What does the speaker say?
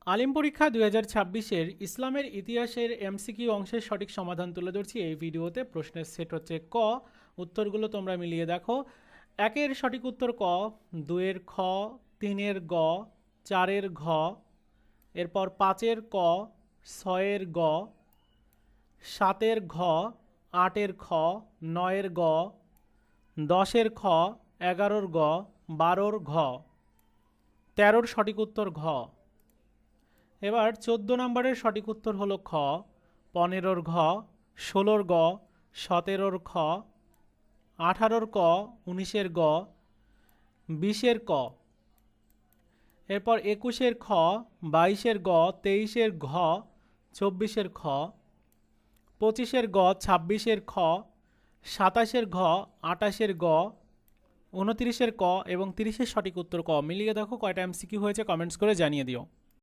আলিম পরীক্ষা 2026-এর ইসলামের ইতিহাসের এমসিকিউ অংশের সঠিক সমাধান তুলে ধরছি এই ভিডিওতে। প্রশ্নের সেট হচ্ছে ক, উত্তরগুলো তোমরা মিলিয়ে দেখো। 1-এর সঠিক উত্তর ক, 2-এর খ, 3-এর গ, 4-এর ঘ, এরপর 5-এর ক, 6-এর গ, 7-এর ঘ, 8-এর খ, 9-এর গ, 10-এর খ, 11-র গ, 12-র ঘ, 13-র সঠিক উত্তর ঘ। এবার 14 নম্বরের সঠিক উত্তর হলো খ, 15-র ঘ, 16-র গ, 17-র খ, 18-র ক, 19-এর গ, 20-এর ক। এরপর 21-এর খ, 22-এর গ, 23-এর ঘ, 24-এর খ, 25-এর গ, 26-এর খ, 27-এর ঘ, 28-এর গ, 29-এর ক এবং 30-এর সঠিক উত্তর ক। মিলিয়ে দেখো কয়টা এমসিকিউ হয়েছে, কমেন্টস করে জানিয়ে দিও।